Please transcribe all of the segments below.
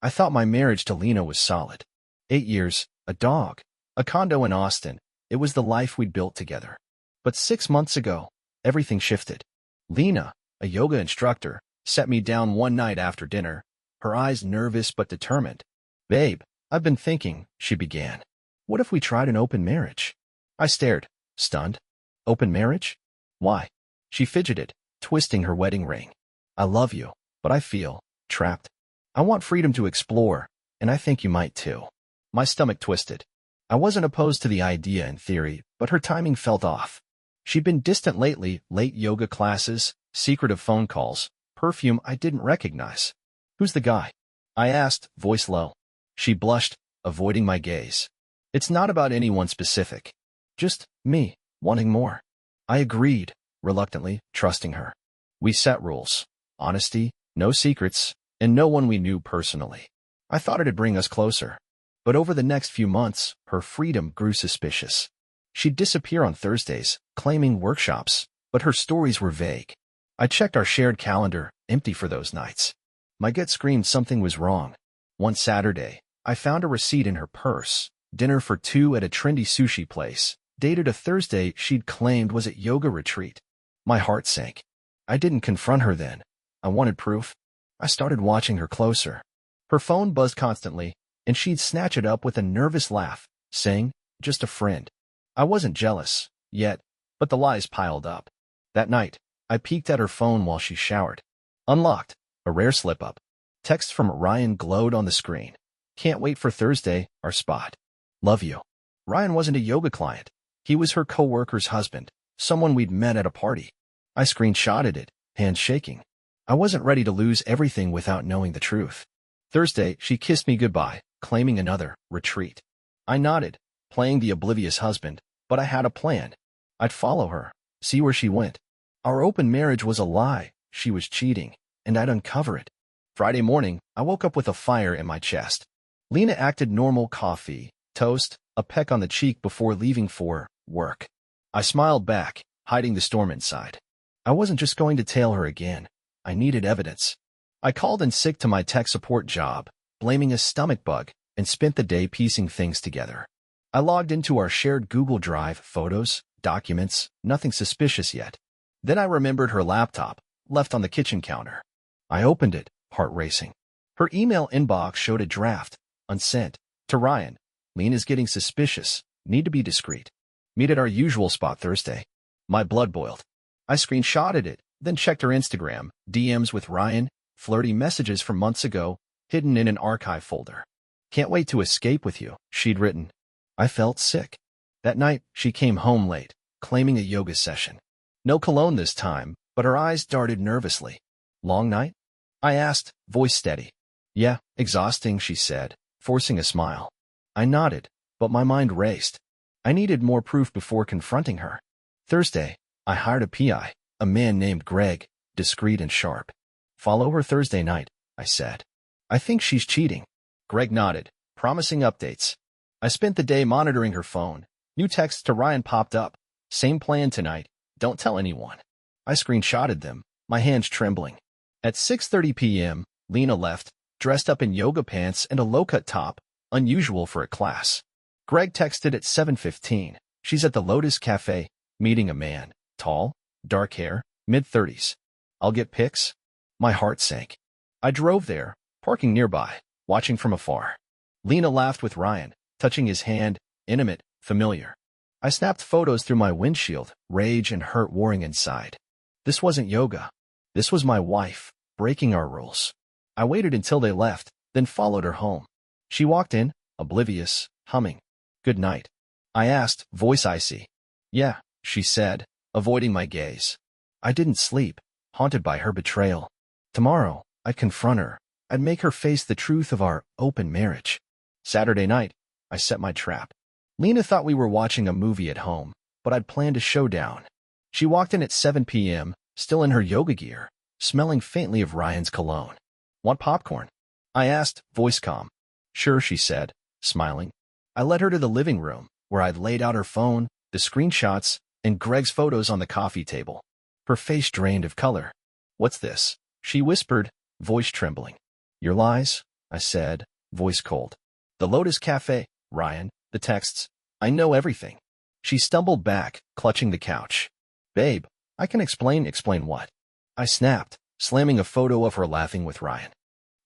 I thought my marriage to Lena was solid. 8 years, a dog, a condo in Austin. It was the life we'd built together. But 6 months ago, everything shifted. Lena, a yoga instructor, set me down one night after dinner, her eyes nervous but determined. "Babe, I've been thinking," she began. "What if we tried an open marriage?" I stared, stunned. "Open marriage? Why?" She fidgeted, twisting her wedding ring. "I love you, but I feel trapped. I want freedom to explore, and I think you might too." My stomach twisted. I wasn't opposed to the idea in theory, but her timing felt off. She'd been distant lately, late yoga classes, secretive phone calls, perfume I didn't recognize. "Who's the guy?" I asked, voice low. She blushed, avoiding my gaze. "It's not about anyone specific. Just me, wanting more." I agreed, reluctantly, trusting her. We set rules. Honesty, no secrets, and no one we knew personally. I thought it'd bring us closer. But over the next few months, her freedom grew suspicious. She'd disappear on Thursdays, claiming workshops, but her stories were vague. I checked our shared calendar, empty for those nights. My gut screamed something was wrong. One Saturday, I found a receipt in her purse, dinner for two at a trendy sushi place, dated a Thursday she'd claimed was at yoga retreat. My heart sank. I didn't confront her then. I wanted proof. I started watching her closer. Her phone buzzed constantly, and she'd snatch it up with a nervous laugh, saying, "Just a friend." I wasn't jealous, yet, but the lies piled up. That night, I peeked at her phone while she showered. Unlocked, a rare slip-up. Text from Ryan glowed on the screen. "Can't wait for Thursday, our spot. Love you." Ryan wasn't a yoga client. He was her co-worker's husband, someone we'd met at a party. I screenshotted it, hands shaking. I wasn't ready to lose everything without knowing the truth. Thursday, she kissed me goodbye, claiming another retreat. I nodded, playing the oblivious husband, but I had a plan. I'd follow her, see where she went. Our open marriage was a lie, she was cheating, and I'd uncover it. Friday morning, I woke up with a fire in my chest. Lena acted normal: coffee, toast, a peck on the cheek before leaving for work. I smiled back, hiding the storm inside. I wasn't just going to tail her again. I needed evidence. I called in sick to my tech support job, blaming a stomach bug, and spent the day piecing things together. I logged into our shared Google Drive, photos, documents, nothing suspicious yet. Then I remembered her laptop, left on the kitchen counter. I opened it, heart racing. Her email inbox showed a draft, unsent, to Ryan. "Lena's getting suspicious. Need to be discreet. Meet at our usual spot Thursday." My blood boiled. I screenshotted it, then checked her Instagram, DMs with Ryan, flirty messages from months ago, hidden in an archive folder. "Can't wait to escape with you," she'd written. I felt sick. That night, she came home late, claiming a yoga session. No cologne this time, but her eyes darted nervously. "Long night?" I asked, voice steady. "Yeah, exhausting," she said, forcing a smile. I nodded, but my mind raced. I needed more proof before confronting her. Thursday, I hired a PI, a man named Greg, discreet and sharp. "Follow her Thursday night," I said. "I think she's cheating." Greg nodded, promising updates. I spent the day monitoring her phone. New texts to Ryan popped up. "Same plan tonight. Don't tell anyone." I screenshotted them, my hands trembling. At 6:30 p.m., Lena left, dressed up in yoga pants and a low-cut top, unusual for a class. Greg texted at 7:15. "She's at the Lotus Cafe, meeting a man, tall, dark hair, mid-30s. I'll get pics." My heart sank. I drove there, parking nearby, watching from afar. Lena laughed with Ryan, touching his hand, intimate, familiar. I snapped photos through my windshield, rage and hurt warring inside. This wasn't yoga. This was my wife, breaking our rules. I waited until they left, then followed her home. She walked in, oblivious, humming. "Good night." I asked, voice icy. "Yeah," she said, avoiding my gaze. I didn't sleep, haunted by her betrayal. Tomorrow, I'd confront her. I'd make her face the truth of our open marriage. Saturday night, I set my trap. Lena thought we were watching a movie at home, but I'd planned a showdown. She walked in at 7 p.m., still in her yoga gear, smelling faintly of Ryan's cologne. "Want popcorn?" I asked, voice calm. "Sure," she said, smiling. I led her to the living room, where I'd laid out her phone, the screenshots, and Greg's photos on the coffee table. Her face drained of color. "What's this?" she whispered, voice trembling. "Your lies?" I said, voice cold. The Lotus Cafe, Ryan, the texts. I know everything. She stumbled back, clutching the couch. Babe, I can explain. Explain what? I snapped, slamming a photo of her laughing with Ryan.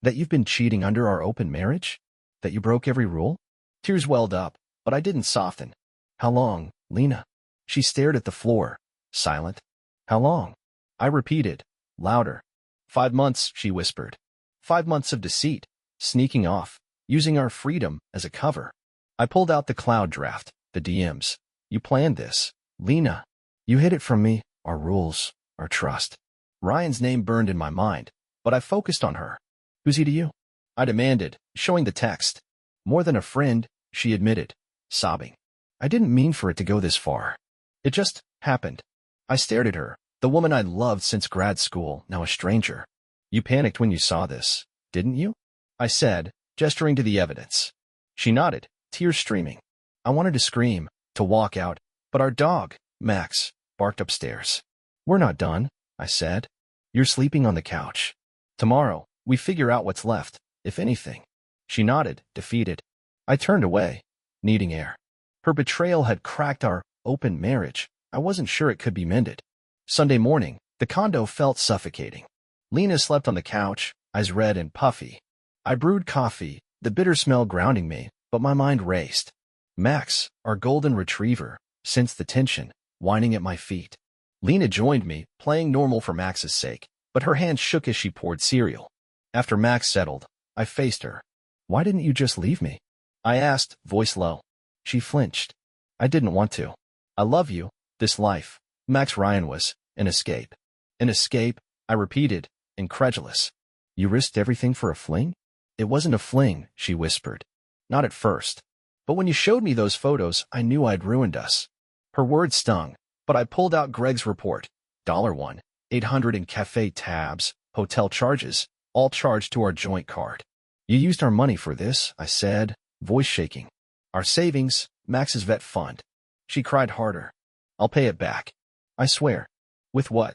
That you've been cheating under our open marriage? That you broke every rule? Tears welled up, but I didn't soften. How long, Lena? She stared at the floor, silent. How long? I repeated, louder. 5 months, she whispered. 5 months of deceit, sneaking off, using our freedom as a cover. I pulled out the cloud draft, the DMs. You planned this, Lena. You hid it from me, our rules, our trust. Ryan's name burned in my mind, but I focused on her. Who's he to you? I demanded, showing the text. More than a friend, she admitted, sobbing. I didn't mean for it to go this far. It just happened. I stared at her, the woman I'd loved since grad school, now a stranger. You panicked when you saw this, didn't you? I said, gesturing to the evidence. She nodded, tears streaming. I wanted to scream, to walk out, but our dog, Max, barked upstairs. We're not done, I said. You're sleeping on the couch. Tomorrow, we figure out what's left, if anything. She nodded, defeated. I turned away, needing air. Her betrayal had cracked our open marriage. I wasn't sure it could be mended. Sunday morning, the condo felt suffocating. Lena slept on the couch, eyes red and puffy. I brewed coffee, the bitter smell grounding me, but my mind raced. Max, our golden retriever, sensed the tension, whining at my feet. Lena joined me, playing normal for Max's sake, but her hands shook as she poured cereal. After Max settled, I faced her. Why didn't you just leave me? I asked, voice low. She flinched. I didn't want to. I love you, this life. Max Ryan was an escape. An escape, I repeated, incredulous. You risked everything for a fling? It wasn't a fling, she whispered. Not at first. But when you showed me those photos, I knew I'd ruined us. Her words stung, but I pulled out Greg's report. $1, 800 in cafe tabs, hotel charges, all charged to our joint card. You used our money for this, I said, voice shaking. Our savings, Max's vet fund. She cried harder. I'll pay it back. I swear. With what?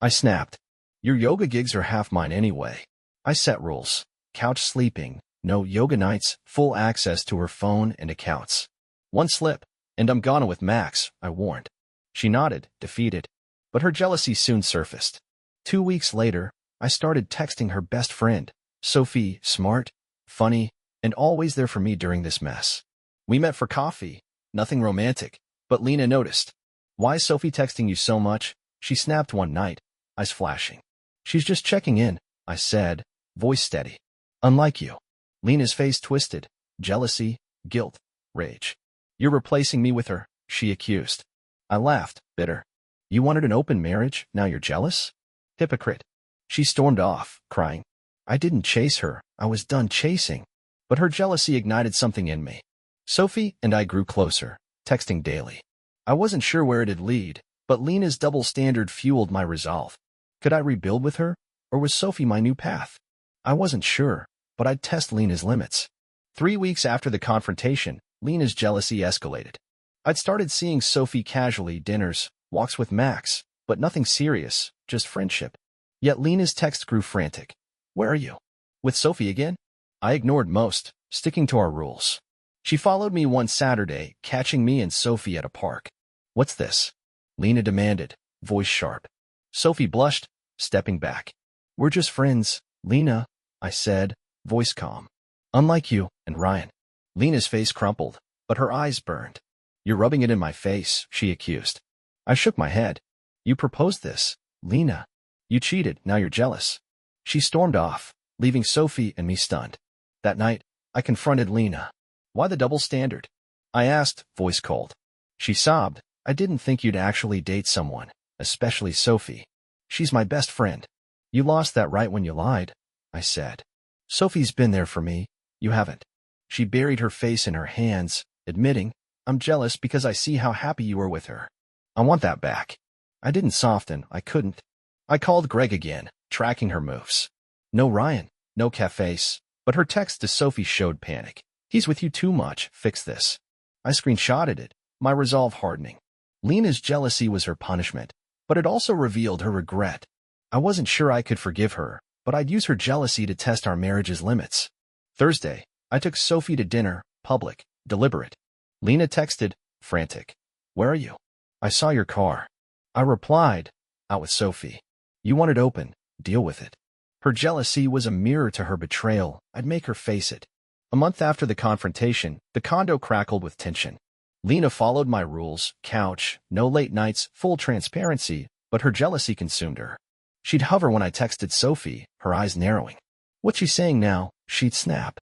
I snapped. Your yoga gigs are half mine anyway. I set rules. Couch sleeping, no yoga nights, full access to her phone and accounts. One slip, and I'm gone with Max, I warned. She nodded, defeated. But her jealousy soon surfaced. 2 weeks later, I started texting her best friend, Sophie, smart, funny, and always there for me during this mess. We met for coffee, nothing romantic, but Lena noticed. Why is Sophie texting you so much? She snapped one night, eyes flashing. She's just checking in, I said, voice steady. Unlike you. Lena's face twisted, jealousy, guilt, rage. You're replacing me with her, she accused. I laughed, bitter. You wanted an open marriage, now you're jealous? Hypocrite. She stormed off, crying. I didn't chase her, I was done chasing. But her jealousy ignited something in me. Sophie and I grew closer, texting daily. I wasn't sure where it'd lead, but Lena's double standard fueled my resolve. Could I rebuild with her, or was Sophie my new path? I wasn't sure, but I'd test Lena's limits. 3 weeks after the confrontation, Lena's jealousy escalated. I'd started seeing Sophie casually, dinners, walks with Max, but nothing serious, just friendship. Yet Lena's text grew frantic. Where are you? With Sophie again? I ignored most, sticking to our rules. She followed me one Saturday, catching me and Sophie at a park. What's this? Lena demanded, voice sharp. Sophie blushed, stepping back. We're just friends, Lena, I said, voice calm. Unlike you and Ryan. Lena's face crumpled, but her eyes burned. You're rubbing it in my face, she accused. I shook my head. You proposed this, Lena. You cheated, now you're jealous. She stormed off, leaving Sophie and me stunned. That night, I confronted Lena. Why the double standard? I asked, voice cold. She sobbed. I didn't think you'd actually date someone, especially Sophie. She's my best friend. You lost that right when you lied, I said. Sophie's been there for me, you haven't. She buried her face in her hands, admitting, I'm jealous because I see how happy you were with her. I want that back. I didn't soften, I couldn't. I called Greg again, tracking her moves. No Ryan, no cafes, but her text to Sophie showed panic. He's with you too much, fix this. I screenshotted it, my resolve hardening. Lena's jealousy was her punishment, but it also revealed her regret. I wasn't sure I could forgive her, but I'd use her jealousy to test our marriage's limits. Thursday, I took Sophie to dinner, public, deliberate. Lena texted, frantic. Where are you? I saw your car. I replied, out with Sophie. You want it open, deal with it. Her jealousy was a mirror to her betrayal. I'd make her face it. A month after the confrontation, the condo crackled with tension. Lena followed my rules, couch, no late nights, full transparency, but her jealousy consumed her. She'd hover when I texted Sophie, her eyes narrowing. What's she saying now? She'd snap.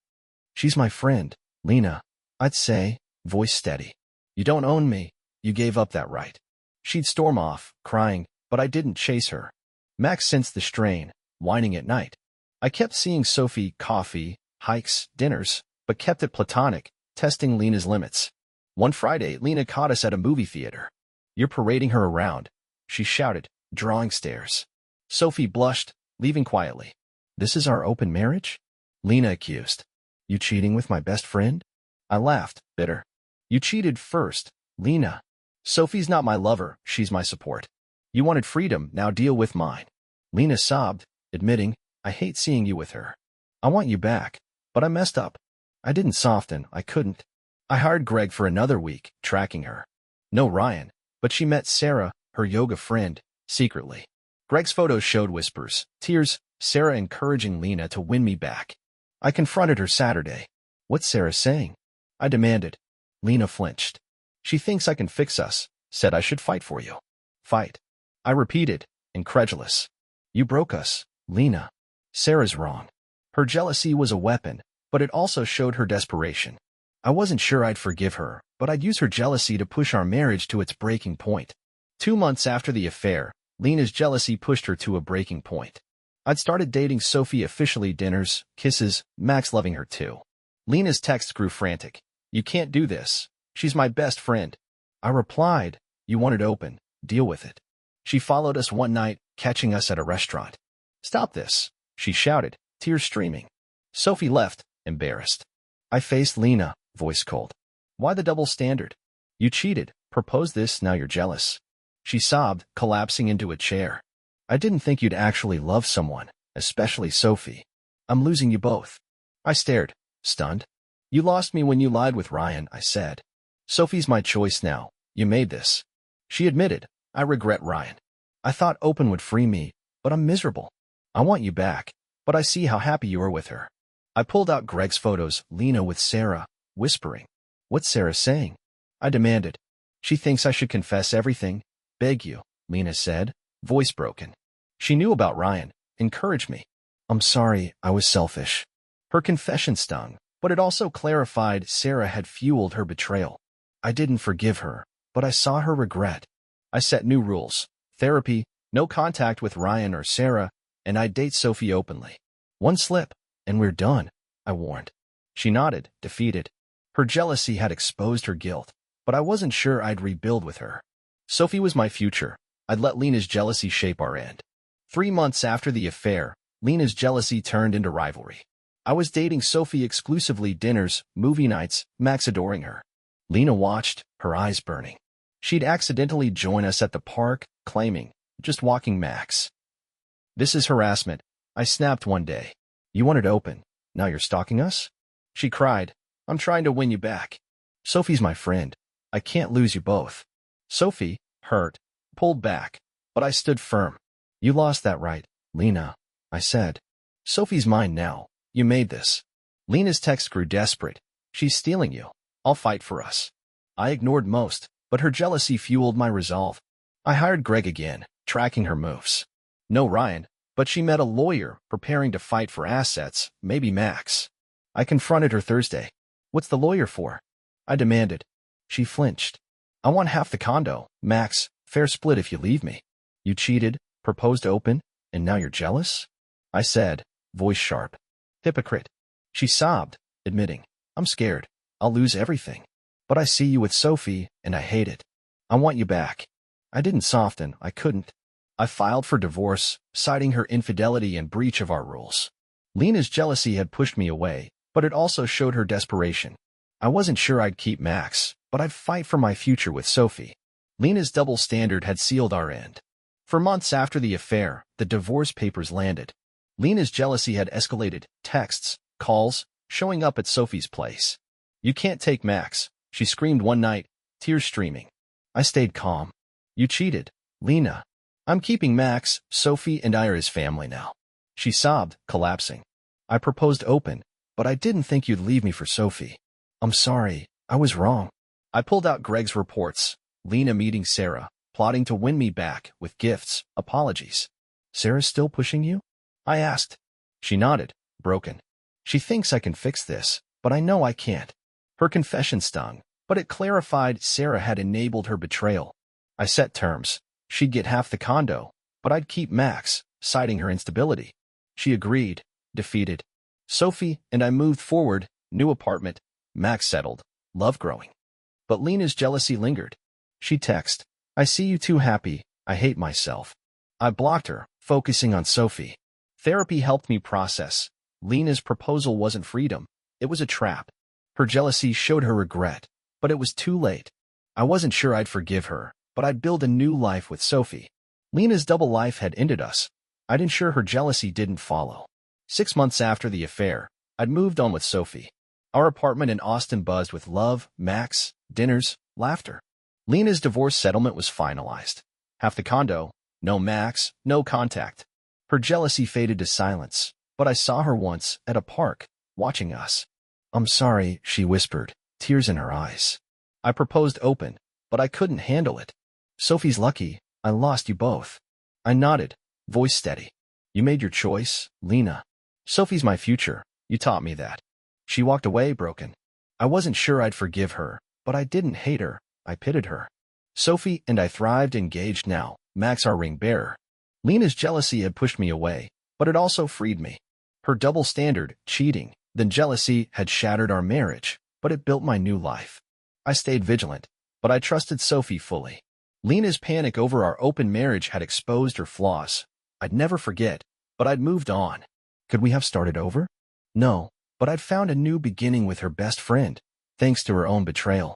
She's my friend, Lena. I'd say, voice steady. You don't own me. You gave up that right. She'd storm off, crying, but I didn't chase her. Max sensed the strain, whining at night. I kept seeing Sophie coffee, hikes, dinners, but kept it platonic, testing Lena's limits. One Friday, Lena caught us at a movie theater. You're parading her around, she shouted, drawing stares. Sophie blushed, leaving quietly. This is our open marriage? Lena accused. You cheating with my best friend? I laughed, bitter. You cheated first, Lena. Sophie's not my lover, she's my support. You wanted freedom, now deal with mine. Lena sobbed, admitting, I hate seeing you with her. I want you back, but I messed up. I didn't soften, I couldn't. I hired Greg for another week, tracking her. No Ryan, but she met Sarah, her yoga friend, secretly. Greg's photos showed whispers, tears, Sarah encouraging Lena to win me back. I confronted her Saturday. What's Sarah saying? I demanded. Lena flinched. She thinks I can fix us, said I should fight for you. Fight. I repeated, incredulous. You broke us, Lena. Sarah's wrong. Her jealousy was a weapon, but it also showed her desperation. I wasn't sure I'd forgive her, but I'd use her jealousy to push our marriage to its breaking point. 2 months after the affair, Lena's jealousy pushed her to a breaking point. I'd started dating Sophie officially, dinners, kisses, Max loving her too. Lena's texts grew frantic. You can't do this. She's my best friend. I replied, you want it open, deal with it. She followed us one night, catching us at a restaurant. Stop this, she shouted, tears streaming. Sophie left, embarrassed. I faced Lena, voice cold. Why the double standard? You cheated, proposed this, now you're jealous. She sobbed, collapsing into a chair. I didn't think you'd actually love someone, especially Sophie. I'm losing you both. I stared, stunned. You lost me when you lied with Ryan, I said. Sophie's my choice now. You made this. She admitted, I regret Ryan. I thought open would free me, but I'm miserable. I want you back, but I see how happy you are with her. I pulled out Greg's photos, Lena with Sarah, whispering. What's Sarah saying? I demanded. She thinks I should confess everything. Beg you, Lena said, voice broken. She knew about Ryan, encouraged me. I'm sorry, I was selfish. Her confession stung, but it also clarified Sarah had fueled her betrayal. I didn't forgive her, but I saw her regret. I set new rules. Therapy, no contact with Ryan or Sarah, and I'd date Sophie openly. One slip, and we're done, I warned. She nodded, defeated. Her jealousy had exposed her guilt, but I wasn't sure I'd rebuild with her. Sophie was my future. I'd let Lena's jealousy shape our end. 3 months after the affair, Lena's jealousy turned into rivalry. I was dating Sophie exclusively, dinners, movie nights, Max adoring her. Lena watched, her eyes burning. She'd accidentally join us at the park, claiming, just walking Max. This is harassment, I snapped one day. You wanted open, now you're stalking us? She cried, I'm trying to win you back. Sophie's my friend. I can't lose you both. Sophie, hurt, pulled back, but I stood firm. You lost that right, Lena, I said. Sophie's mine now. You made this. Lena's text grew desperate. She's stealing you. I'll fight for us. I ignored most, but her jealousy fueled my resolve. I hired Greg again, tracking her moves. No Ryan, but she met a lawyer, preparing to fight for assets, maybe Max. I confronted her Thursday. What's the lawyer for? I demanded. She flinched. I want half the condo, Max, fair split if you leave me. You cheated, proposed open, and now you're jealous? I said, voice sharp. Hypocrite. She sobbed, admitting, I'm scared. I'll lose everything. But I see you with Sophie, and I hate it. I want you back. I didn't soften, I couldn't. I filed for divorce, citing her infidelity and breach of our rules. Lena's jealousy had pushed me away, but it also showed her desperation. I wasn't sure I'd keep Max, but I'd fight for my future with Sophie. Lena's double standard had sealed our end. For months after the affair, the divorce papers landed. Lena's jealousy had escalated, texts, calls, showing up at Sophie's place. "You can't take Max," she screamed one night, tears streaming. I stayed calm. "You cheated, Lena. I'm keeping Max. Sophie and I are his family now." She sobbed, collapsing. "I proposed open, but I didn't think you'd leave me for Sophie. I'm sorry, I was wrong." I pulled out Greg's reports, Lena meeting Sarah, plotting to win me back with gifts, apologies. "Sarah's still pushing you?" I asked. She nodded, broken. "She thinks I can fix this, but I know I can't." Her confession stung, but it clarified Sarah had enabled her betrayal. I set terms. She'd get half the condo, but I'd keep Max, citing her instability. She agreed, defeated. Sophie and I moved forward, new apartment, Max settled, love growing. But Lena's jealousy lingered. She'd text, "I see you too happy, I hate myself." I blocked her, focusing on Sophie. Therapy helped me process. Lena's proposal wasn't freedom, it was a trap. Her jealousy showed her regret, but it was too late. I wasn't sure I'd forgive her, but I'd build a new life with Sophie. Lena's double life had ended us. I'd ensure her jealousy didn't follow. 6 months after the affair, I'd moved on with Sophie. Our apartment in Austin buzzed with love, Max, dinners, laughter. Lena's divorce settlement was finalized. Half the condo, no Max, no contact. Her jealousy faded to silence, but I saw her once at a park, watching us. "I'm sorry," she whispered, tears in her eyes. I proposed open, but I couldn't handle it. "Sophie's lucky, I lost you both." I nodded, voice steady. "You made your choice, Lena. Sophie's my future, you taught me that." She walked away broken. I wasn't sure I'd forgive her, but I didn't hate her, I pitied her. Sophie and I thrived, engaged now, Max our ring bearer. Lena's jealousy had pushed me away, but it also freed me. Her double standard, cheating, then jealousy, had shattered our marriage, but it built my new life. I stayed vigilant, but I trusted Sophie fully. Lena's panic over our open marriage had exposed her flaws. I'd never forget, but I'd moved on. Could we have started over? No, but I'd found a new beginning with her best friend, thanks to her own betrayal.